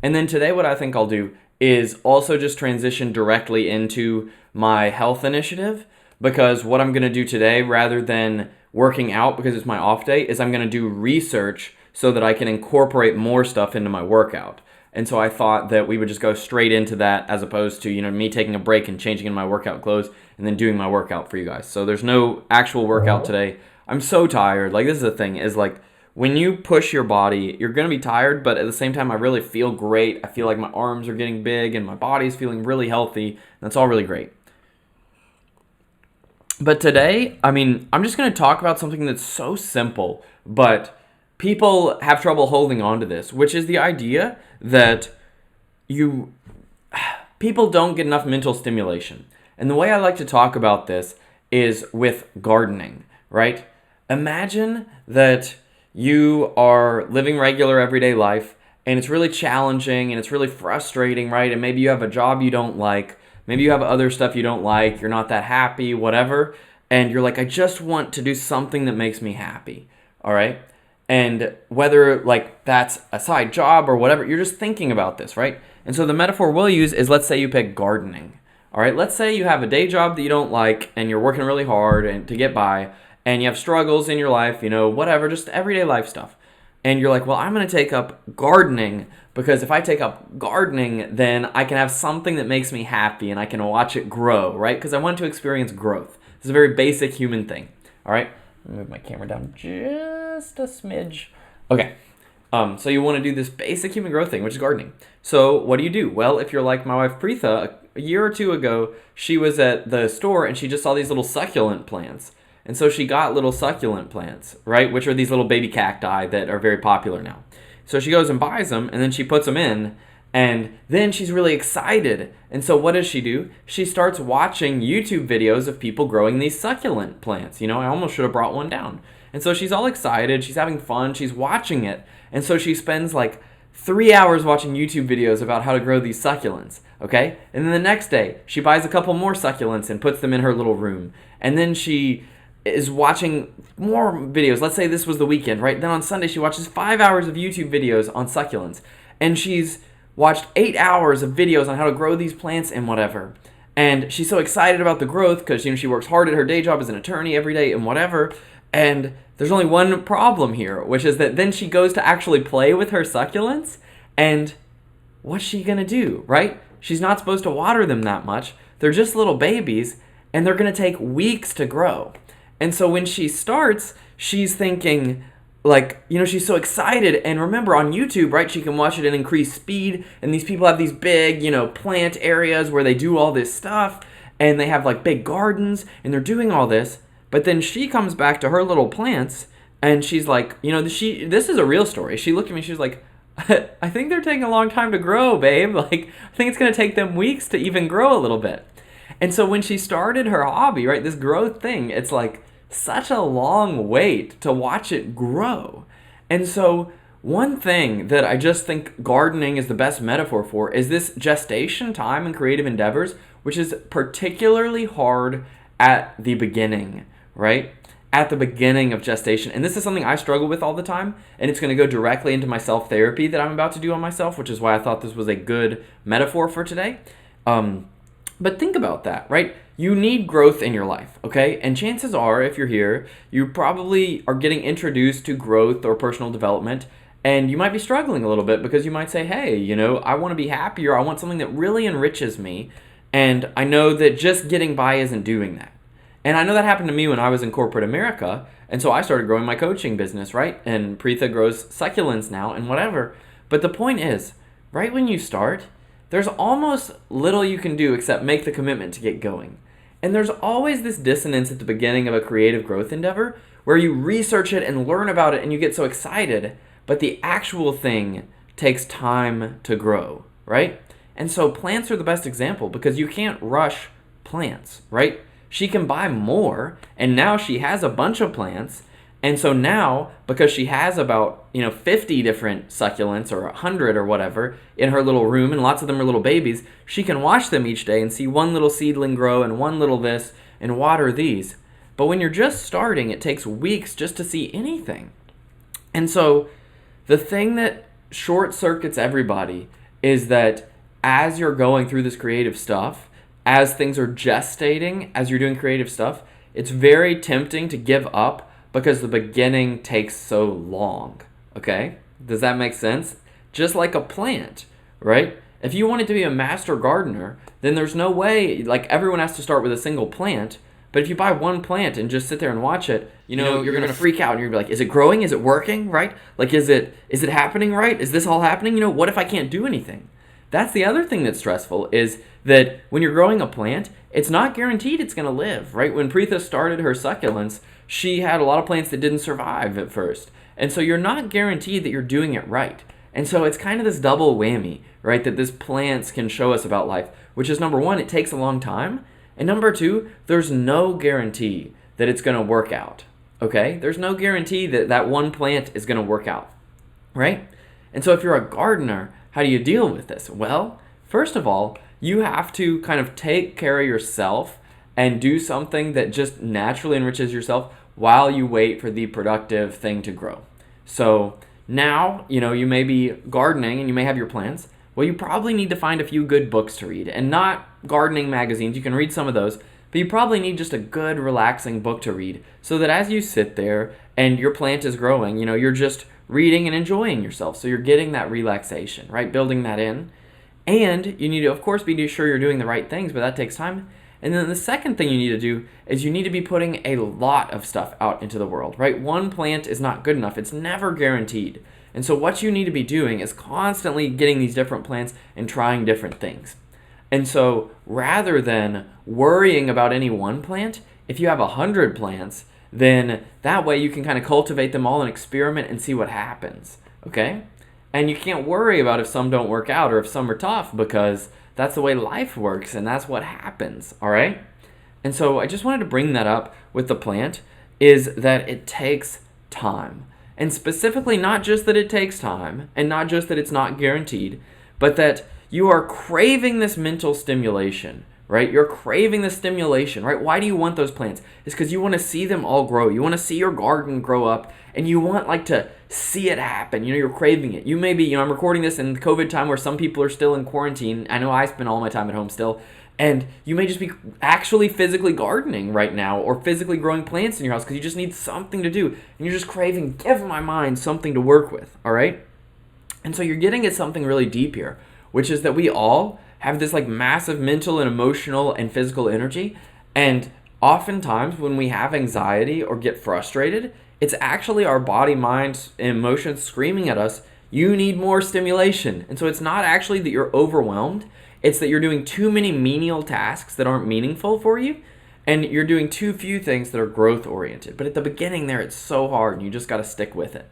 And then today what I think I'll do is also just transition directly into my health initiative, because what I'm going to do today, rather than working out because it's my off day, is I'm going to do research so that I can incorporate more stuff into my workout. And so I thought that we would just go straight into that, as opposed to, me taking a break and changing in my workout clothes and then doing my workout for you guys. So there's no actual workout today. I'm so tired. Like, this is the thing, is like, when you push your body, you're going to be tired, but at the same time, I really feel great. I feel like my arms are getting big and my body's feeling really healthy. That's all really great. But today, I'm just going to talk about something that's so simple, but people have trouble holding on to this, which is the idea that people don't get enough mental stimulation. And the way I like to talk about this is with gardening, right? Imagine that you are living regular everyday life, and it's really challenging and it's really frustrating, right? And maybe you have a job you don't like. Maybe you have other stuff you don't like. You're not that happy, whatever. And you're like, I just want to do something that makes me happy, all right? And whether like that's a side job or whatever, you're just thinking about this, right? And so the metaphor we'll use is, let's say you pick gardening, all right? Let's say you have a day job that you don't like and you're working really hard and to get by, and you have struggles in your life, whatever, just everyday life stuff. And you're like, well, I'm going to take up gardening, because if I take up gardening, then I can have something that makes me happy and I can watch it grow, right? Because I want to experience growth. It's a very basic human thing, all right? Move my camera down just a smidge. Okay, so you want to do this basic human growth thing, which is gardening. So what do? Well, if you're like my wife Preetha, a year or two ago, she was at the store and she just saw these little succulent plants. And so she got little succulent plants, right? Which are these little baby cacti that are very popular now. So she goes and buys them, and then she puts them in, and then she's really excited. And so what does she do? She starts watching YouTube videos of people growing these succulent plants. I almost should have brought one down. And so she's all excited, she's having fun, she's watching it. And so she spends like 3 hours watching YouTube videos about how to grow these succulents, okay? And then the next day, she buys a couple more succulents and puts them in her little room. And then she is watching more videos. Let's say this was the weekend, right? Then on Sunday, she watches 5 hours of YouTube videos on succulents. And she's watched 8 hours of videos on how to grow these plants and whatever. And she's so excited about the growth because, she works hard at her day job as an attorney every day and whatever. And there's only one problem here, which is that then she goes to actually play with her succulents. And what's she going to do, right? She's not supposed to water them that much. They're just little babies, and they're going to take weeks to grow. And so when she starts, she's thinking, she's so excited. And remember, on YouTube, right, she can watch it at increased speed. And these people have these big, plant areas where they do all this stuff. And they have, big gardens. And they're doing all this. But then she comes back to her little plants. And she's like, this is a real story. She looked at me, she was like, I think they're taking a long time to grow, babe. I think it's going to take them weeks to even grow a little bit. And so when she started her hobby, right, this growth thing, it's such a long wait to watch it grow. And so one thing that I just think gardening is the best metaphor for is this gestation time in creative endeavors, which is particularly hard at the beginning, right? At the beginning of gestation. And this is something I struggle with all the time, and it's going to go directly into my self-therapy that I'm about to do on myself, which is why I thought this was a good metaphor for today. But think about that, right? You need growth in your life, okay? And chances are, if you're here, you probably are getting introduced to growth or personal development, and you might be struggling a little bit because you might say, hey, I want to be happier. I want something that really enriches me, and I know that just getting by isn't doing that. And I know that happened to me when I was in corporate America, and so I started growing my coaching business, right? And Preetha grows succulents now and whatever. But the point is, right when you start, there's almost little you can do except make the commitment to get going. And there's always this dissonance at the beginning of a creative growth endeavor where you research it and learn about it and you get so excited, but the actual thing takes time to grow, right? And so plants are the best example because you can't rush plants, right? She can buy more, and now she has a bunch of plants. And so now, because she has about 50 different succulents or 100 or whatever in her little room, and lots of them are little babies, she can watch them each day and see one little seedling grow and one little this and water these. But when you're just starting, it takes weeks just to see anything. And so the thing that short circuits everybody is that as you're going through this creative stuff, as things are gestating, as you're doing creative stuff, it's very tempting to give up because the beginning takes so long. Okay? Does that make sense? Just like a plant, right? If you wanted to be a master gardener, then there's no way, like everyone has to start with a single plant. But if you buy one plant and just sit there and watch it, you're going to freak out and you're going to be like, is it growing? Is it working? Right? Like, is it happening right? Is this all happening? What if I can't do anything? That's the other thing that's stressful, is that when you're growing a plant, it's not guaranteed it's going to live, right? When Preetha started her succulents, she had a lot of plants that didn't survive at first. And so you're not guaranteed that you're doing it right. And so it's kind of this double whammy, right, that this plants can show us about life, which is, number one, it takes a long time. And number two, there's no guarantee that it's going to work out, okay? There's no guarantee that that one plant is going to work out, right? And so if you're a gardener, how do you deal with this? Well, first of all, you have to kind of take care of yourself and do something that just naturally enriches yourself while you wait for the productive thing to grow. So now, you may be gardening and you may have your plants. Well, you probably need to find a few good books to read, and not gardening magazines. You can read some of those, but you probably need just a good, relaxing book to read so that as you sit there and your plant is growing, you're just reading and enjoying yourself. So you're getting that relaxation, right? Building that in. And you need to, of course, be sure you're doing the right things, but that takes time. And then the second thing you need to do is you need to be putting a lot of stuff out into the world, right? One plant is not good enough. It's never guaranteed. And so what you need to be doing is constantly getting these different plants and trying different things. And so rather than worrying about any one plant, if you have 100 plants, then that way you can kind of cultivate them all and experiment and see what happens, okay? And you can't worry about if some don't work out or if some are tough, because that's the way life works and that's what happens, all right? And so I just wanted to bring that up with the plant, is that it takes time. And specifically, not just that it takes time, and not just that it's not guaranteed, but that you are craving this mental stimulation, right? You're craving the stimulation, right? Why do you want those plants? It's because you want to see them all grow. You want to see your garden grow up, and you want to see it happen. You're craving it. You may be, I'm recording this in the COVID time where some people are still in quarantine. I know I spend all my time at home still. And you may just be actually physically gardening right now or physically growing plants in your house because you just need something to do. And you're just craving, give my mind something to work with, all right? And so you're getting at something really deep here, which is that we all have this massive mental and emotional and physical energy. And oftentimes when we have anxiety or get frustrated, it's actually our body, mind, and emotions screaming at us, you need more stimulation. And so it's not actually that you're overwhelmed. It's that you're doing too many menial tasks that aren't meaningful for you, and you're doing too few things that are growth-oriented. But at the beginning there, it's so hard, and you just got to stick with it.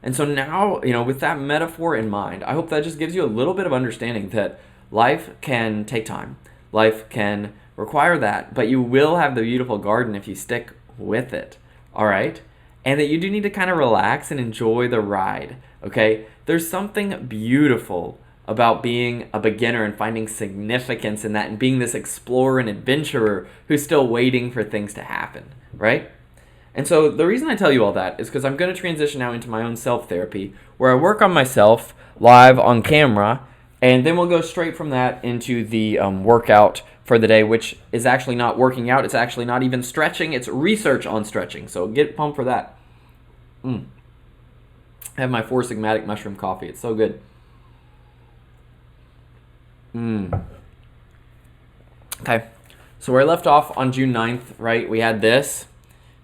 And so now, with that metaphor in mind, I hope that just gives you a little bit of understanding that life can take time. Life can require that, but you will have the beautiful garden if you stick with it, all right? And that you do need to kind of relax and enjoy the ride, okay? There's something beautiful about being a beginner and finding significance in that and being this explorer and adventurer who's still waiting for things to happen, right? And so the reason I tell you all that is because I'm going to transition now into my own self-therapy where I work on myself live on camera, and then we'll go straight from that into the workout for the day, which is actually not working out. It's actually not even stretching. It's research on stretching. So get pumped for that. I have my Four Sigmatic mushroom coffee. It's so good. Okay, so where I left off on June 9th, right, we had this.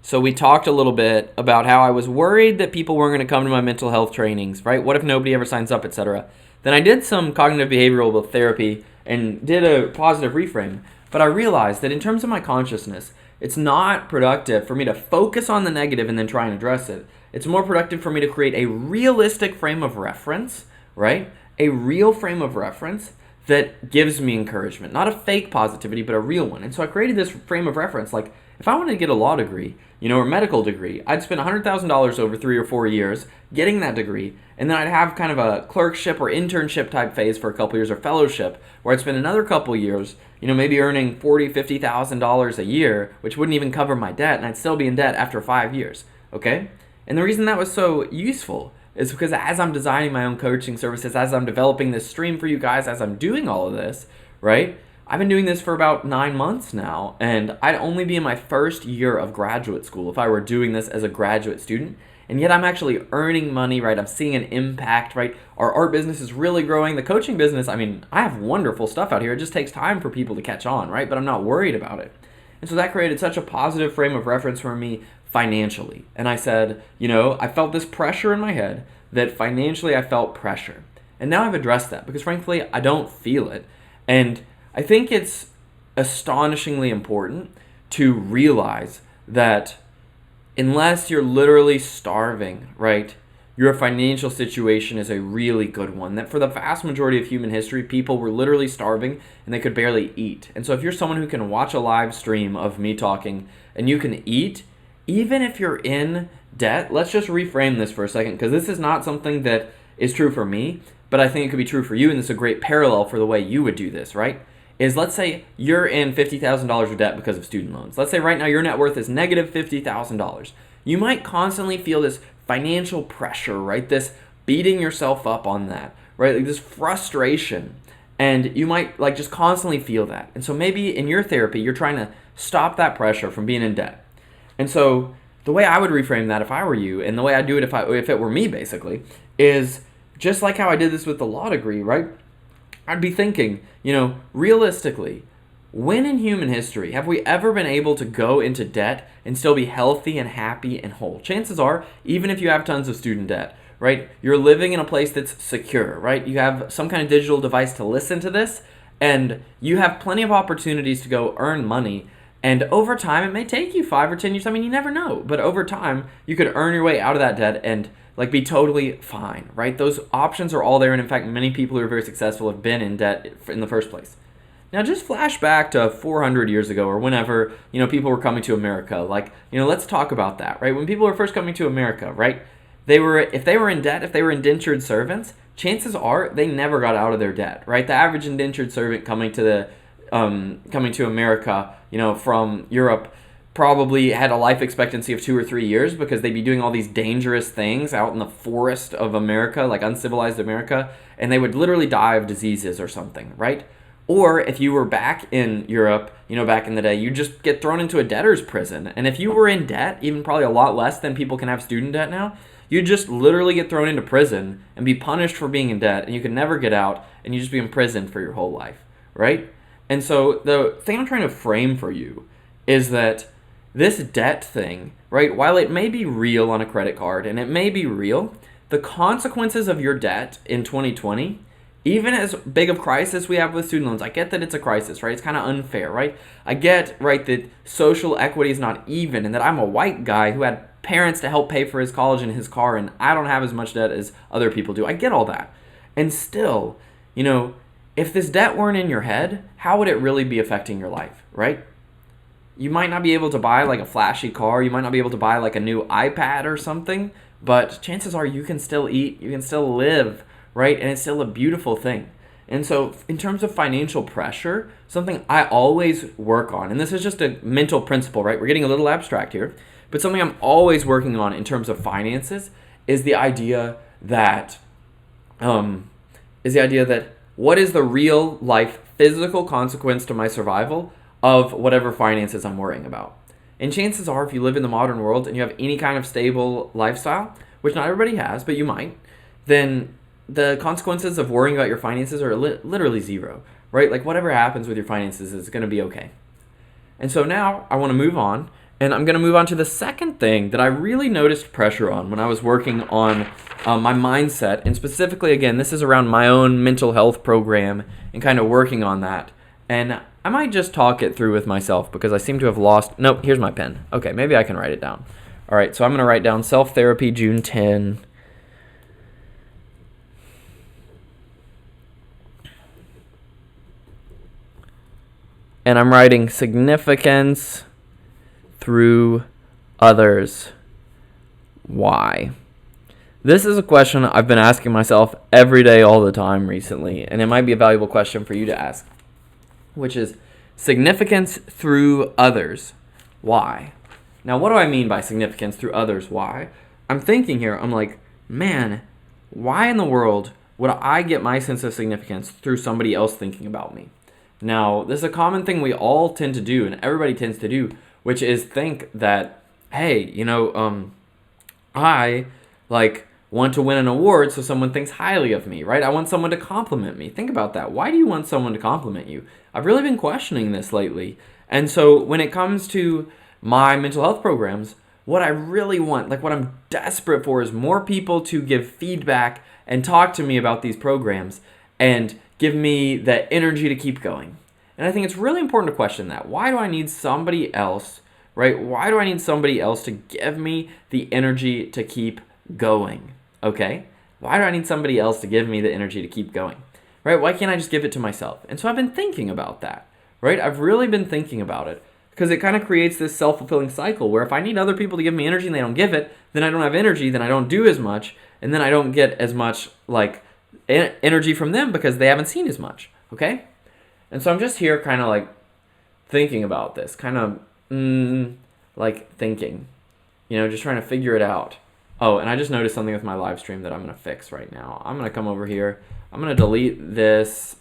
So we talked a little bit about how I was worried that people weren't going to come to my mental health trainings, right? What if nobody ever signs up, etc. Then I did some cognitive behavioral therapy and did a positive reframe. But I realized that in terms of my consciousness, it's not productive for me to focus on the negative and then try and address it. It's more productive for me to create a realistic frame of reference, right? A real frame of reference that gives me encouragement. Not a fake positivity, but a real one. And so I created this frame of reference. Like, if I wanted to get a law degree, or medical degree, I'd spend $100,000 over 3 or 4 years getting that degree, and then I'd have kind of a clerkship or internship type phase for a couple years, or fellowship, where I'd spend another couple years, maybe earning $40,000, $50,000 a year, which wouldn't even cover my debt, and I'd still be in debt after 5 years, okay? And the reason that was so useful is because as I'm designing my own coaching services, as I'm developing this stream for you guys, as I'm doing all of this, right? I've been doing this for about 9 months now, and I'd only be in my first year of graduate school if I were doing this as a graduate student. And yet I'm actually earning money, right? I'm seeing an impact, right? Our art business is really growing. The coaching business, I mean, I have wonderful stuff out here. It just takes time for people to catch on, right? But I'm not worried about it. And so that created such a positive frame of reference for me financially. And I said, I felt this pressure in my head that financially I felt pressure. And now I've addressed that because frankly, I don't feel it. And I think it's astonishingly important to realize that unless you're literally starving, right, your financial situation is a really good one. That for the vast majority of human history, people were literally starving and they could barely eat. And so if you're someone who can watch a live stream of me talking and you can eat, even if you're in debt, let's just reframe this for a second, because this is not something that is true for me, but I think it could be true for you, and this is a great parallel for the way you would do this, right? Is let's say you're in $50,000 of debt because of student loans. Let's say right now your net worth is negative $50,000. You might constantly feel this financial pressure, right? This beating yourself up on that, right? Like this frustration. And you might just constantly feel that. And so maybe in your therapy, you're trying to stop that pressure from being in debt. And so the way I would reframe that if I were you, and the way I'd do it if it were me basically, is just like how I did this with the law degree, right? I'd be thinking, realistically, when in human history have we ever been able to go into debt and still be healthy and happy and whole? Chances are, even if you have tons of student debt, right, you're living in a place that's secure, right? You have some kind of digital device to listen to this, and you have plenty of opportunities to go earn money. And over time, it may take you 5 or 10 years. I mean, you never know. But over time, you could earn your way out of that debt and be totally fine, right? Those options are all there. And in fact, many people who are very successful have been in debt in the first place. Now, just flash back to 400 years ago or whenever, people were coming to America. Let's talk about that, right? When people were first coming to America, right? If they were in debt, if they were indentured servants, chances are they never got out of their debt, right? The average indentured servant coming to America, from Europe, probably had a life expectancy of 2 or 3 years because they'd be doing all these dangerous things out in the forest of America, like uncivilized America, and they would literally die of diseases or something, right? Or if you were back in Europe, back in the day, you just get thrown into a debtor's prison. And if you were in debt, even probably a lot less than people can have student debt now, you'd just literally get thrown into prison and be punished for being in debt, and you could never get out, and you just be imprisoned for your whole life, right? And so the thing I'm trying to frame for you is that this debt thing, right, while it may be real on a credit card and it may be real, the consequences of your debt in 2020, even as big of crisis we have with student loans, I get that it's a crisis, right? It's kind of unfair, right? I get, right, that social equity is not even and that I'm a white guy who had parents to help pay for his college and his car and I don't have as much debt as other people do. I get all that. And still, if this debt weren't in your head, how would it really be affecting your life, right? You might not be able to buy a flashy car. You might not be able to buy a new iPad or something, but chances are you can still eat, you can still live, right? And it's still a beautiful thing. And so in terms of financial pressure, something I always work on, and this is just a mental principle, right? We're getting a little abstract here, but something I'm always working on in terms of finances is the idea that what is the real life physical consequence to my survival of whatever finances I'm worrying about. And chances are, if you live in the modern world and you have any kind of stable lifestyle, which not everybody has, but you might, then the consequences of worrying about your finances are literally zero, right? Whatever happens with your finances is going to be okay. And so now I want to move on, and I'm going to move on to the second thing that I really noticed pressure on when I was working on my mindset. And specifically, again, this is around my own mental health program and kind of working on that. And I might just talk it through with myself because I seem to have lost... Nope, here's my pen. Okay, maybe I can write it down. All right, so I'm going to write down self-therapy, June 10. And I'm writing significance through others. Why? This is a question I've been asking myself every day all the time recently, and it might be a valuable question for you to ask, which is significance through others. Why? Now, what do I mean by significance through others? Why? I'm thinking here, I'm like, man, why in the world would I get my sense of significance through somebody else thinking about me? Now, this is a common thing we all tend to do, and everybody tends to do, which is think that, hey, I like want to win an award so someone thinks highly of me, right? I want someone to compliment me. Think about that. Why do you want someone to compliment you? I've really been questioning this lately. And so when it comes to my mental health programs, what I really want, like what I'm desperate for, is more people to give feedback and talk to me about these programs and give me the energy to keep going. And I think it's really important to question that. Why do I need somebody else, right? Why do I need somebody else to give me the energy to keep going? Okay? Why do I need somebody else to give me the energy to keep going? Right? Why can't I just give it to myself? And so I've been thinking about that, right? I've really been thinking about it because it kind of creates this self-fulfilling cycle where if I need other people to give me energy and they don't give it, then I don't have energy, then I don't do as much, and then I don't get as much like energy from them because they haven't seen as much, okay? And so I'm just here kind of like thinking about this, kind of like thinking, just trying to figure it out. Oh, and I just noticed something with my live stream that I'm going to fix right now. I'm going to come over here. I'm going to delete this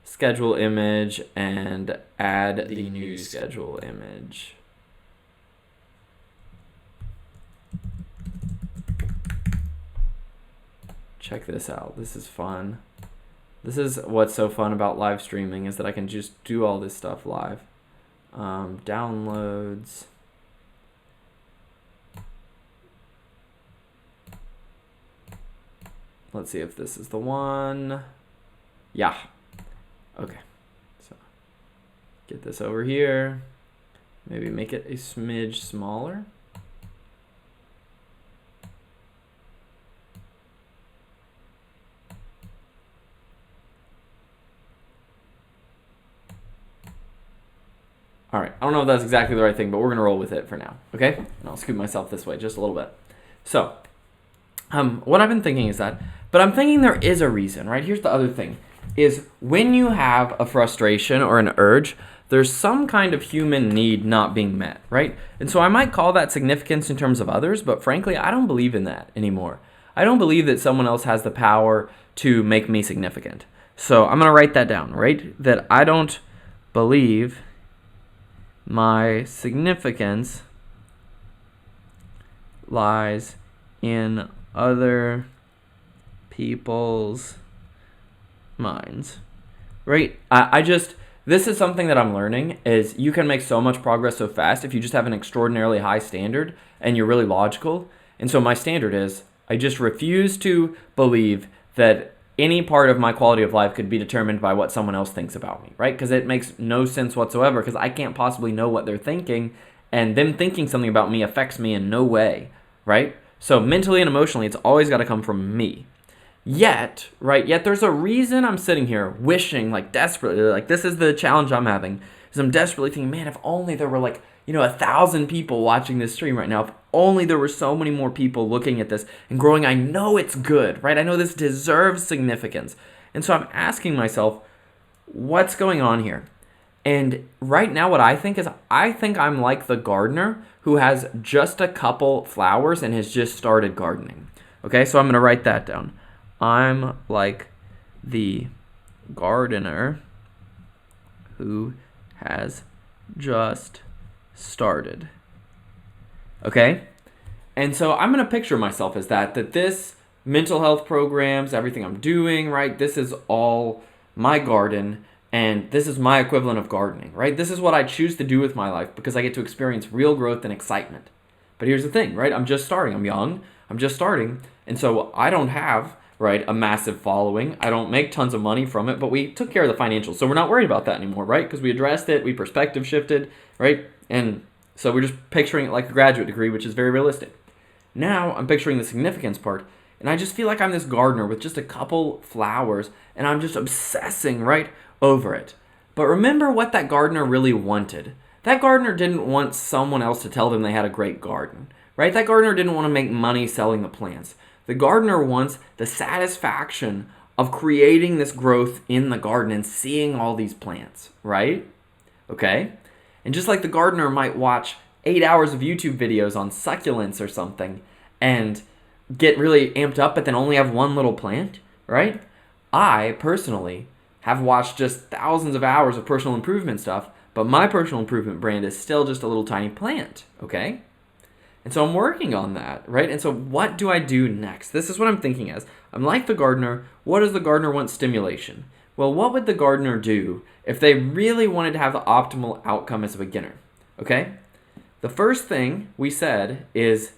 schedule image and add the new schedule image. Check this out. This is fun. This is what's so fun about live streaming, is that I can just do all this stuff live. Downloads. Let's see if this is the one. Yeah. Okay. So get this over here. Maybe make it a smidge smaller. All right, I don't know if that's exactly the right thing, but we're gonna roll with it for now, okay? And I'll scoot myself this way just a little bit. So, what I've been thinking is that, but I'm thinking there is a reason, right? Here's the other thing, is when you have a frustration or an urge, there's some kind of human need not being met, right? And so I might call that significance in terms of others, but frankly, I don't believe in that anymore. I don't believe that someone else has the power to make me significant. So I'm gonna write that down, right? That I don't believe my significance lies in other people's minds, right? This is something that I'm learning, is you can make so much progress so fast if you just have an extraordinarily high standard and you're really logical. And so my standard is, I just refuse to believe that any part of my quality of life could be determined by what someone else thinks about me, right? Because it makes no sense whatsoever, because I can't possibly know what they're thinking, and them thinking something about me affects me in no way, right? So mentally and emotionally, it's always got to come from me. Yet there's a reason I'm sitting here wishing, like desperately, like this is the challenge I'm having, is I'm desperately thinking, man, if only there were 1,000 people watching this stream right now. If only there were so many more people looking at this and growing. I know it's good, right? I know this deserves significance. And so I'm asking myself, what's going on here? And right now what I think is, I think I'm like the gardener who has just a couple flowers and has just started gardening. Okay, so I'm going to write that down. I'm like the gardener who has just started. Okay? And so I'm going to picture myself as that this mental health programs, everything I'm doing, right? This is all my garden, and this is my equivalent of gardening, right? This is what I choose to do with my life because I get to experience real growth and excitement. But here's the thing, right? I'm just starting. I'm young. I'm just starting. And so I don't have, right, a massive following. I don't make tons of money from it, but we took care of the financials. So we're not worried about that anymore, right? Because we addressed it, we perspective shifted, right? And so we're just picturing it like a graduate degree, which is very realistic. Now I'm picturing the significance part, and I just feel like I'm this gardener with just a couple flowers, and I'm just obsessing right over it. But remember what that gardener really wanted. That gardener didn't want someone else to tell them they had a great garden, right? That gardener didn't want to make money selling the plants. The gardener wants the satisfaction of creating this growth in the garden and seeing all these plants, right? Okay? And just like the gardener might watch 8 hours of YouTube videos on succulents or something, and get really amped up but then only have one little plant, right? I personally have watched just thousands of hours of personal improvement stuff, but my personal improvement brand is still just a little tiny plant, okay? And so I'm working on that, right? And so what do I do next? This is what I'm thinking as. I'm like the gardener. What does the gardener want? Stimulation. Well, what would the gardener do if they really wanted to have the optimal outcome as a beginner? Okay? The first thing we said is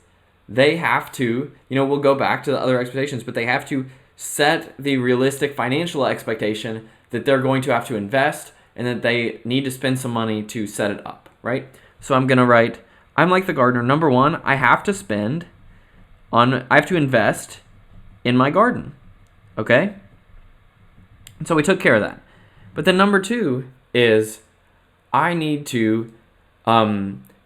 they have to, we'll go back to the other expectations, but they have to set the realistic financial expectation that they're going to have to invest and that they need to spend some money to set it up, right? So I'm going to write, I'm like the gardener. Number one, I have to invest in my garden, okay? And so we took care of that. But then number two is I need to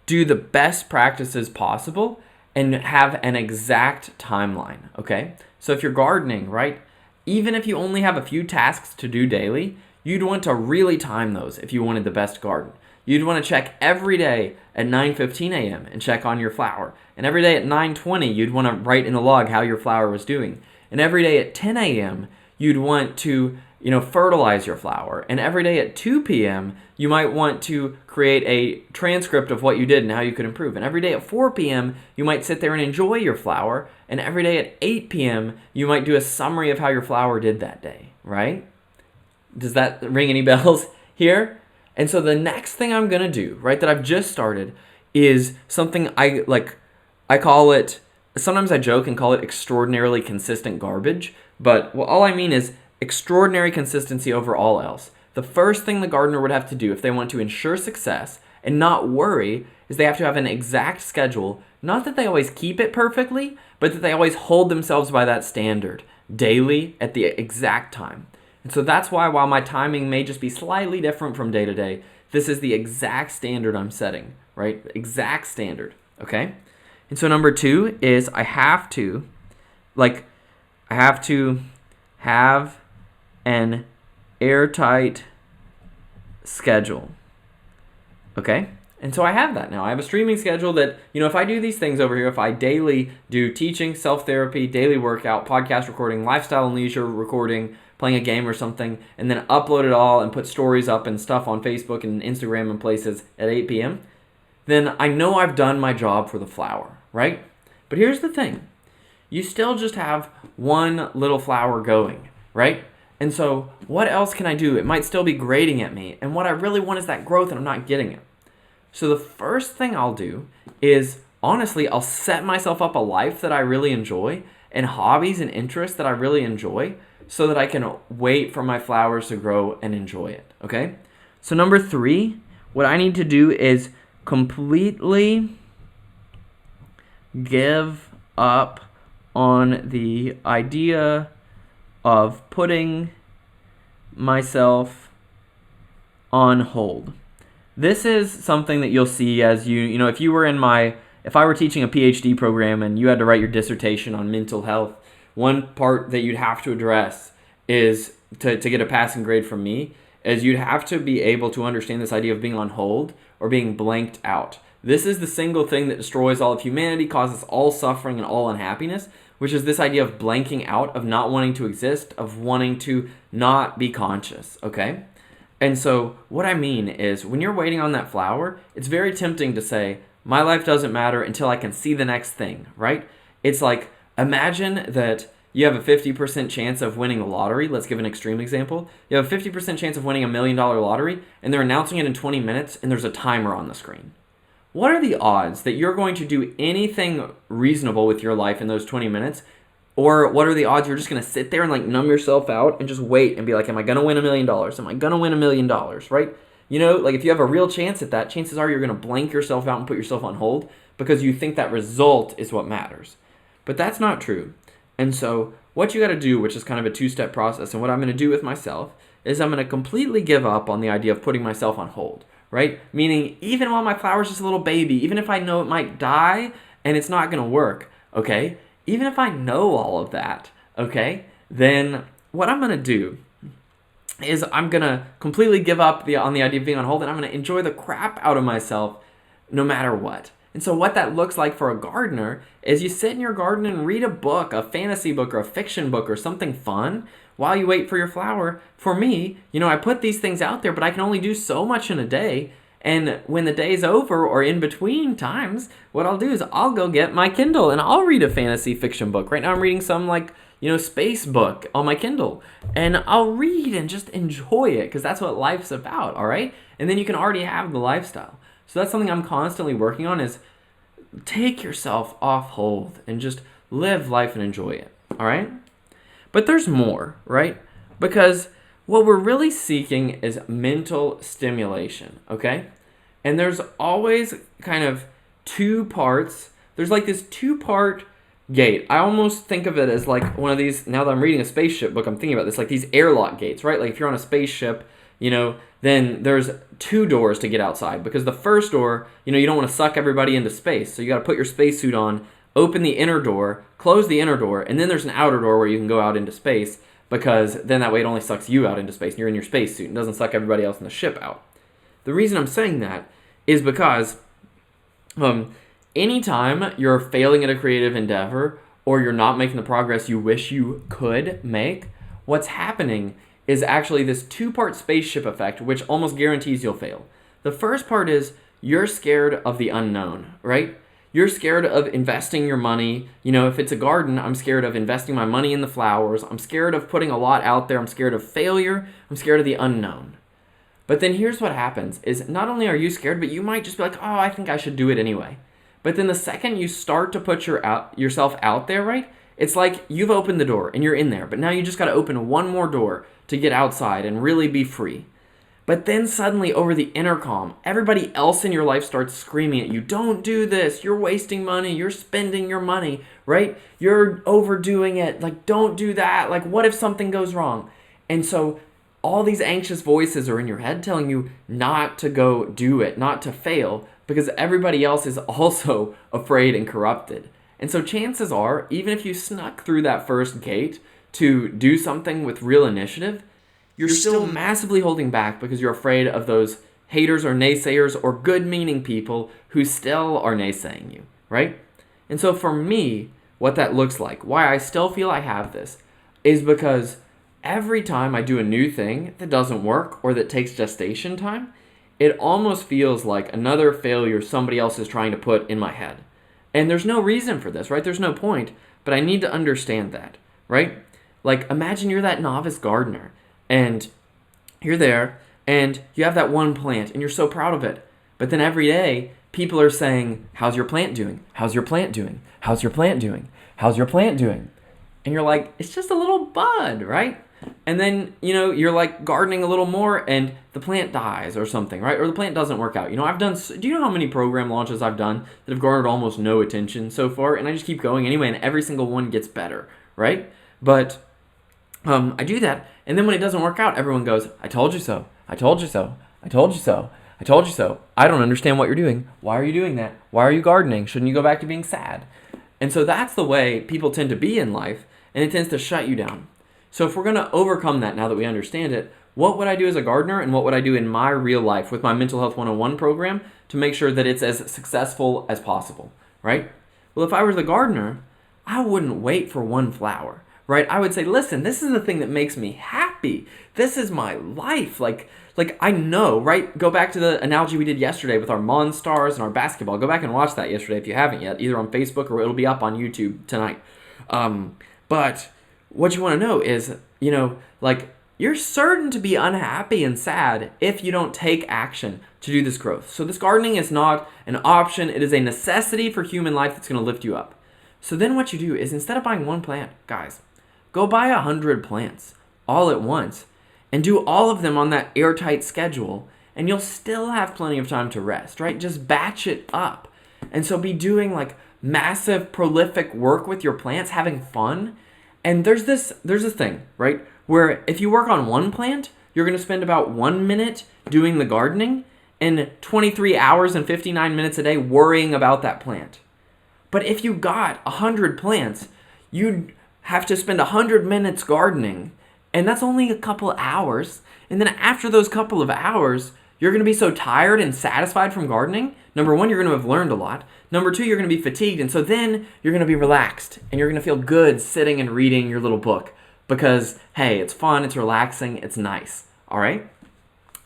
do the best practices possible and have an exact timeline, okay? So if you're gardening, right, even if you only have a few tasks to do daily, you'd want to really time those if you wanted the best garden. You'd want to check every day at 9:15 a.m. and check on your flower. And every day at 9:20, you'd want to write in the log how your flower was doing. And every day at 10 a.m., you'd want to fertilize your flower. And every day at 2 p.m., you might want to create a transcript of what you did and how you could improve. And every day at 4 p.m., you might sit there and enjoy your flower. And every day at 8 p.m., you might do a summary of how your flower did that day, right? Does that ring any bells here? And so the next thing I'm going to do, right, that I've just started is something I call it, sometimes I joke and call it extraordinarily consistent garbage. But all I mean is extraordinary consistency over all else. The first thing the gardener would have to do if they want to ensure success and not worry is they have to have an exact schedule. Not that they always keep it perfectly, but that they always hold themselves by that standard daily at the exact time. And so that's why while my timing may just be slightly different from day to day, this is the exact standard I'm setting, right? Exact standard, okay? And so number two is I have to have an airtight schedule, okay? And so I have that now. I have a streaming schedule that, if I do these things over here, if I daily do teaching, self-therapy, daily workout, podcast recording, lifestyle and leisure recording, playing a game or something, and then upload it all and put stories up and stuff on Facebook and Instagram and places at 8 p.m., then I know I've done my job for the flower, right? But here's the thing. You still just have one little flower going, right? And so what else can I do? It might still be grading at me. And what I really want is that growth and I'm not getting it. So the first thing I'll do is, honestly, I'll set myself up a life that I really enjoy and hobbies and interests that I really enjoy so that I can wait for my flowers to grow and enjoy it, okay? So number three, what I need to do is completely give up on the idea of putting myself on hold. This is something that you'll see as if I were teaching a PhD program and you had to write your dissertation on mental health, one part that you'd have to address is to get a passing grade from me is you'd have to be able to understand this idea of being on hold or being blanked out. This is the single thing that destroys all of humanity, causes all suffering and all unhappiness, which is this idea of blanking out, of not wanting to exist, of wanting to not be conscious, okay? And so what I mean is when you're waiting on that flower, it's very tempting to say, my life doesn't matter until I can see the next thing, right? It's like, imagine that you have a 50% chance of winning the lottery. Let's give an extreme example. You have a 50% chance of winning $1 million lottery, and they're announcing it in 20 minutes, and there's a timer on the screen. What are the odds that you're going to do anything reasonable with your life in those 20 minutes? Or what are the odds you're just going to sit there and numb yourself out and just wait and be like, am I going to win $1 million? Am I going to win $1 million, right? If you have a real chance at that, chances are you're going to blank yourself out and put yourself on hold because you think that result is what matters. But that's not true. And so what you got to do, which is kind of a two-step process, and what I'm going to do with myself, is I'm going to completely give up on the idea of putting myself on hold, right? Meaning, even while my flower's just a little baby, even if I know it might die and it's not going to work, okay? Even if I know all of that, okay? Then what I'm going to do is I'm going to completely give up on the idea of being on hold, and I'm going to enjoy the crap out of myself no matter what. And so what that looks like for a gardener is you sit in your garden and read a book, a fantasy book or a fiction book or something fun while you wait for your flower. For me, I put these things out there, but I can only do so much in a day. And when the day's over or in between times, what I'll do is I'll go get my Kindle and I'll read a fantasy fiction book. Right now I'm reading some space book on my Kindle. And I'll read and just enjoy it because that's what life's about, all right? And then you can already have the lifestyle. So that's something I'm constantly working on is take yourself off hold and just live life and enjoy it, all right? But there's more, right? Because what we're really seeking is mental stimulation, okay? And there's always kind of two parts. There's like this two-part gate. I almost think of it as like one of these, now that I'm reading a spaceship book, I'm thinking about this, like these airlock gates, right? Like if you're on a spaceship, then there's two doors to get outside because the first door, you don't want to suck everybody into space. So you got to put your spacesuit on, open the inner door, close the inner door, and then there's an outer door where you can go out into space because then that way it only sucks you out into space and you're in your spacesuit and doesn't suck everybody else in the ship out. The reason I'm saying that is because anytime you're failing at a creative endeavor or you're not making the progress you wish you could make, what's happening is actually this two-part spaceship effect, which almost guarantees you'll fail. The first part is you're scared of the unknown, right? You're scared of investing your money. If it's a garden, I'm scared of investing my money in the flowers. I'm scared of putting a lot out there. I'm scared of failure. I'm scared of the unknown. But then here's what happens is not only are you scared, but you might just be like, oh, I think I should do it anyway. But then the second you start to put yourself out there, right? It's like you've opened the door and you're in there, but now you just got to open one more door to get outside and really be free. But then suddenly over the intercom, everybody else in your life starts screaming at you, don't do this, you're wasting money, you're spending your money, right? You're overdoing it, like don't do that, like what if something goes wrong? And so all these anxious voices are in your head telling you not to go do it, not to fail, because everybody else is also afraid and corrupted. And so chances are, even if you snuck through that first gate to do something with real initiative, you're still massively holding back because you're afraid of those haters or naysayers or good-meaning people who still are naysaying you, right? And so for me, what that looks like, why I still feel I have this, is because every time I do a new thing that doesn't work or that takes gestation time, it almost feels like another failure somebody else is trying to put in my head. And there's no reason for this, right? There's no point, but I need to understand that, right? Like imagine you're that novice gardener and you're there and you have that one plant and you're so proud of it. But then every day people are saying, how's your plant doing? How's your plant doing? How's your plant doing? How's your plant doing? And you're like, it's just a little bud, right? And then, you're like gardening a little more and the plant dies or something, right? Or the plant doesn't work out. Do you know how many program launches I've done that have garnered almost no attention so far? And I just keep going anyway and every single one gets better, right? But I do that. And then when it doesn't work out, everyone goes, I told you so. I told you so. I told you so. I told you so. I don't understand what you're doing. Why are you doing that? Why are you gardening? Shouldn't you go back to being sad? And so that's the way people tend to be in life, and it tends to shut you down. So if we're going to overcome that now that we understand it, what would I do as a gardener and what would I do in my real life with my Mental Health 101 program to make sure that it's as successful as possible, right? Well, if I were the gardener, I wouldn't wait for one flower, right? I would say, listen, this is the thing that makes me happy. This is my life. Like I know, right? Go back to the analogy we did yesterday with our Monstars and our basketball. Go back and watch that yesterday if you haven't yet, either on Facebook or it'll be up on YouTube tonight. But what you want to know is, you're certain to be unhappy and sad if you don't take action to do this growth. So this gardening is not an option. It is a necessity for human life that's going to lift you up. So then what you do is instead of buying one plant, guys, go buy 100 plants all at once and do all of them on that airtight schedule, and you'll still have plenty of time to rest, right? Just batch it up. And so be doing massive prolific work with your plants, having fun. And there's this thing, right? Where if you work on one plant, you're going to spend about 1 minute doing the gardening and 23 hours and 59 minutes a day worrying about that plant. But if you got 100 plants, you'd have to spend 100 minutes gardening, and that's only a couple hours. And then after those couple of hours, You're going to be so tired and satisfied from gardening. Number one, you're going to have learned a lot. Number two, you're going to be fatigued. And so then you're going to be relaxed and you're going to feel good sitting and reading your little book because, hey, it's fun, it's relaxing, it's nice. All right?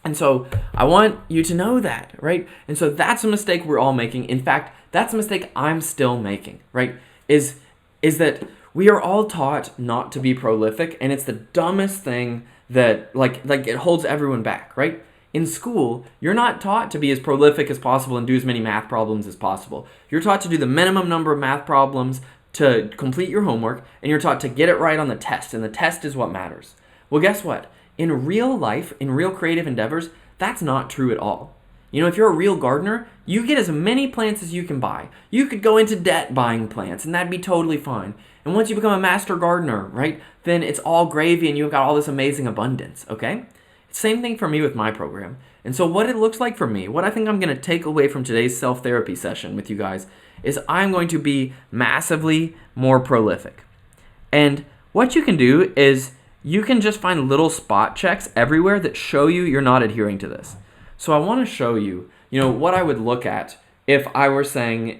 And so I want you to know that, right? And so that's a mistake we're all making. In fact, that's a mistake I'm still making, right? Is that we are all taught not to be prolific, and it's the dumbest thing that like it holds everyone back, right? In school, you're not taught to be as prolific as possible and do as many math problems as possible. You're taught to do the minimum number of math problems to complete your homework, and you're taught to get it right on the test, and the test is what matters. Well, guess what? In real life, in real creative endeavors, that's not true at all. You know, if you're a real gardener, you get as many plants as you can buy. You could go into debt buying plants, and that'd be totally fine. And once you become a master gardener, right, then it's all gravy and you've got all this amazing abundance, okay? Same thing for me with my program. And so what it looks like for me, what I think I'm going to take away from today's self-therapy session with you guys is I'm going to be massively more prolific. And what you can do is you can just find little spot checks everywhere that show you you're not adhering to this. So I want to show you, what I would look at if I were saying,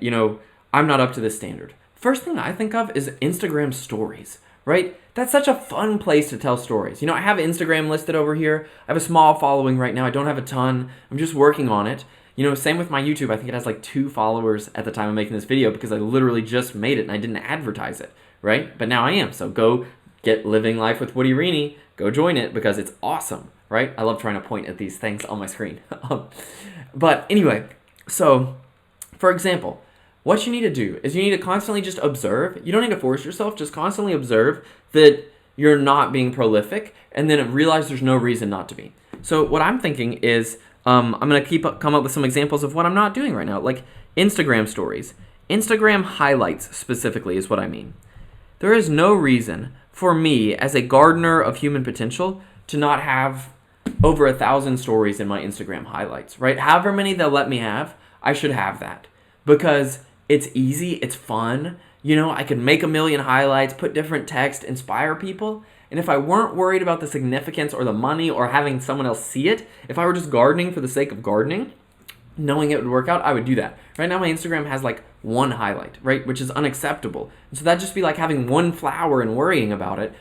I'm not up to this standard. First thing I think of is Instagram stories, right? That's such a fun place to tell stories. I have Instagram listed over here. I have a small following right now. I don't have a ton. I'm just working on it. Same with my YouTube. I think it has like 2 followers at the time of making this video because I literally just made it and I didn't advertise it, right? But now I am. So go get Living Life with Woody Rini. Go join it because it's awesome, right? I love trying to point at these things on my screen. But anyway, so for example, what you need to do is you need to constantly just observe. You don't need to force yourself. Just constantly observe that you're not being prolific and then realize there's no reason not to be. So what I'm thinking is I'm going to come up with some examples of what I'm not doing right now, like Instagram stories. Instagram highlights specifically is what I mean. There is no reason for me as a gardener of human potential to not have over 1,000 stories in my Instagram highlights, right? However many they'll let me have, I should have that because it's easy, it's fun. I could make 1 million highlights, put different text, inspire people. And if I weren't worried about the significance or the money or having someone else see it, if I were just gardening for the sake of gardening, knowing it would work out, I would do that. Right now my Instagram has like 1 highlight, right? Which is unacceptable. And so that'd just be like having 1 flower and worrying about it.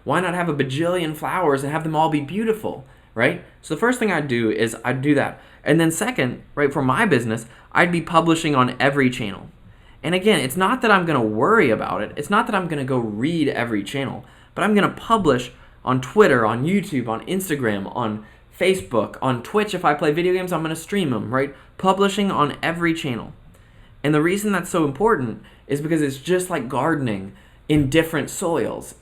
Why not have a bajillion flowers and have them all be beautiful, right? So the first thing I'd do is I'd do that. And then second, right, for my business, I'd be publishing on every channel. And again, it's not that I'm going to worry about it. It's not that I'm going to go read every channel, but I'm going to publish on Twitter, on YouTube, on Instagram, on Facebook, on Twitch. If I play video games, I'm going to stream them, right? Publishing on every channel. And the reason that's so important is because it's just like gardening in different soils,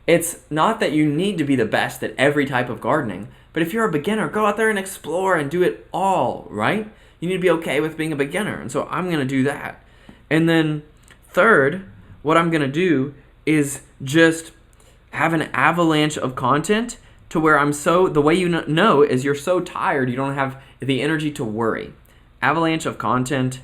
It's not that you need to be the best at every type of gardening, but if you're a beginner, go out there and explore and do it all, right? You need to be okay with being a beginner. And so I'm going to do that. And then third, what I'm going to do is just have an avalanche of content to where the way is you're so tired, you don't have the energy to worry. Avalanche of content,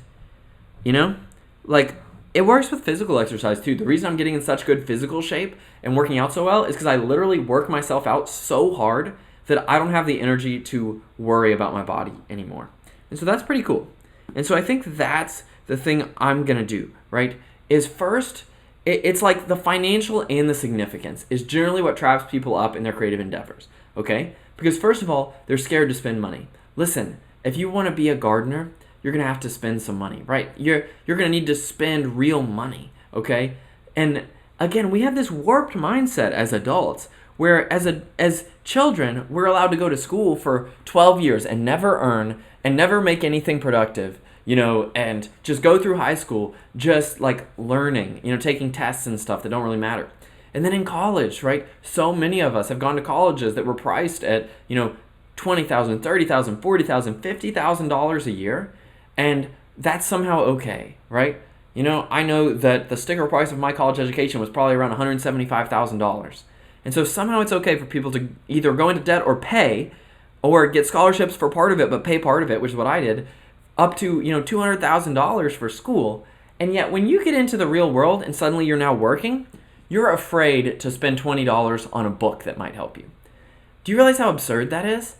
like it works with physical exercise too. The reason I'm getting in such good physical shape and working out so well is because I literally work myself out so hard that I don't have the energy to worry about my body anymore. And so that's pretty cool. And so I think that's the thing I'm going to do, right? Is first, it's like the financial and the significance is generally what traps people up in their creative endeavors, okay? Because first of all, they're scared to spend money. Listen, if you want to be a gardener, you're going to have to spend some money, right? You're going to need to spend real money, okay? And again, we have this warped mindset as adults where as children, we're allowed to go to school for 12 years and never earn and never make anything productive, and just go through high school just like learning, taking tests and stuff that don't really matter. And then in college, right? So many of us have gone to colleges that were priced at, $20,000, $30,000, $40,000, $50,000 a year. And that's somehow okay, right? I know that the sticker price of my college education was probably around $175,000. And so somehow it's okay for people to either go into debt or pay or get scholarships for part of it, but pay part of it, which is what I did, up to, $200,000 for school. And yet when you get into the real world and suddenly you're now working, you're afraid to spend $20 on a book that might help you. Do you realize how absurd that is?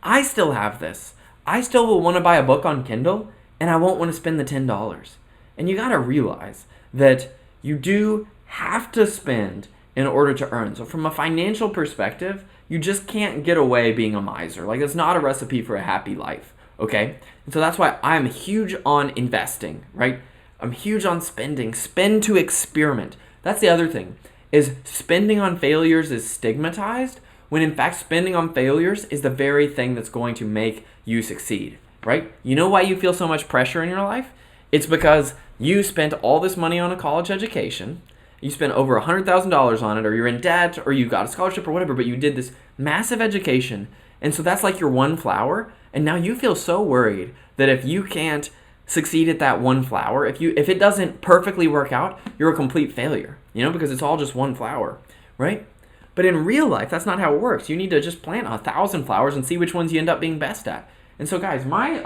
I still have this. I still will want to buy a book on Kindle, and I won't want to spend the $10. And you got to realize that you do have to spend in order to earn. So from a financial perspective, you just can't get away being a miser. Like, it's not a recipe for a happy life, okay? And so that's why I'm huge on investing, right? I'm huge on spending. Spend to experiment. That's the other thing, is spending on failures is stigmatized, when in fact spending on failures is the very thing that's going to make you succeed, right? You know why you feel so much pressure in your life? It's because you spent all this money on a college education, you spent over $100,000 on it, or you're in debt, or you got a scholarship or whatever, but you did this massive education, and so that's like your one flower, and now you feel so worried that if you can't succeed at that one flower, if it doesn't perfectly work out, you're a complete failure, because it's all just one flower, right? But in real life, that's not how it works. You need to just plant 1,000 flowers and see which ones you end up being best at. And so guys, my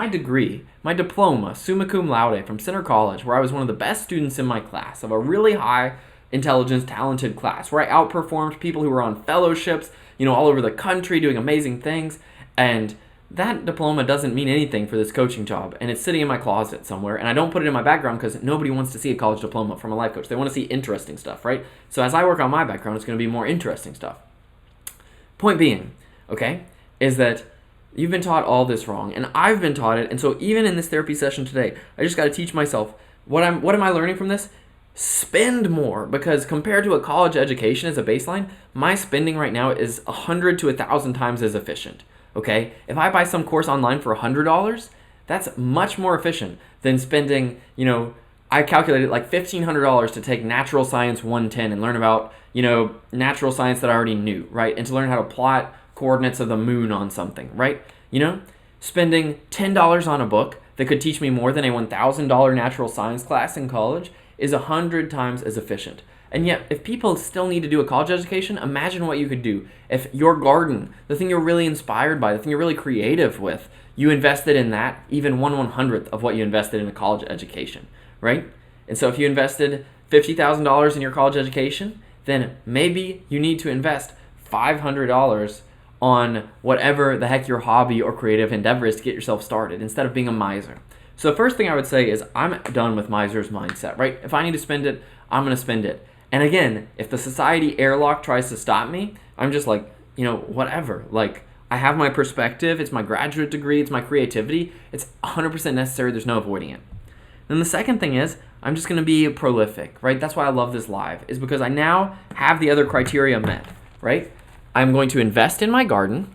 degree, my diploma, summa cum laude from Center College, where I was one of the best students in my class, of a really high intelligence, talented class, where I outperformed people who were on fellowships, all over the country doing amazing things. And that diploma doesn't mean anything for this coaching job, and it's sitting in my closet somewhere, and I don't put it in my background because nobody wants to see a college diploma from a life coach. They want to see interesting stuff, right? So as I work on my background, it's going to be more interesting stuff. Point being, okay, is that you've been taught all this wrong, and I've been taught it, and so even in this therapy session today, I just got to teach myself, what am I learning from this? Spend more, because compared to a college education as a baseline, my spending right now is 100 to 1,000 times as efficient. Okay, if I buy some course online for $100, that's much more efficient than spending, I calculated like $1,500 to take Natural Science 110 and learn about, natural science that I already knew, right? And to learn how to plot coordinates of the moon on something, right? Spending $10 on a book that could teach me more than a $1,000 natural science class in college is 100 times as efficient. And yet, if people still need to do a college education, imagine what you could do if your garden, the thing you're really inspired by, the thing you're really creative with, you invested in that, even 1/100th of what you invested in a college education, right? And so if you invested $50,000 in your college education, then maybe you need to invest $500 on whatever the heck your hobby or creative endeavor is to get yourself started, instead of being a miser. So the first thing I would say is I'm done with miser's mindset, right? If I need to spend it, I'm going to spend it. And again, if the society airlock tries to stop me, I'm just like, whatever. Like, I have my perspective. It's my graduate degree. It's my creativity. It's 100% necessary. There's no avoiding it. Then the second thing is I'm just going to be prolific, right? That's why I love this live, is because I now have the other criteria met, right? I'm going to invest in my garden,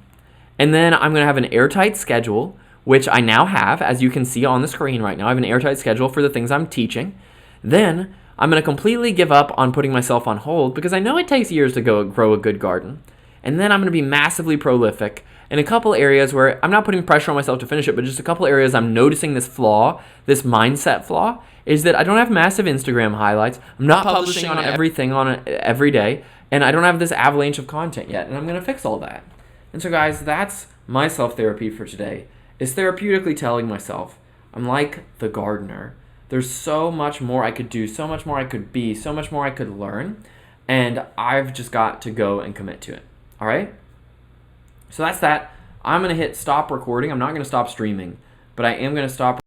and then I'm going to have an airtight schedule, which I now have, as you can see on the screen right now. I have an airtight schedule for the things I'm teaching. Then I'm going to completely give up on putting myself on hold, because I know it takes years to grow a good garden. And then I'm going to be massively prolific in a couple areas where I'm not putting pressure on myself to finish it, but just a couple areas I'm noticing this flaw, this mindset flaw, is that I don't have massive Instagram highlights. I'm not publishing on everything on it every day, and I don't have this avalanche of content yet, and I'm going to fix all that. And so guys, that's my self-therapy for today, is therapeutically telling myself, I'm like the gardener. There's so much more I could do, so much more I could be, so much more I could learn, and I've just got to go and commit to it. All right? So that's that. I'm going to hit stop recording. I'm not going to stop streaming, but I am going to stop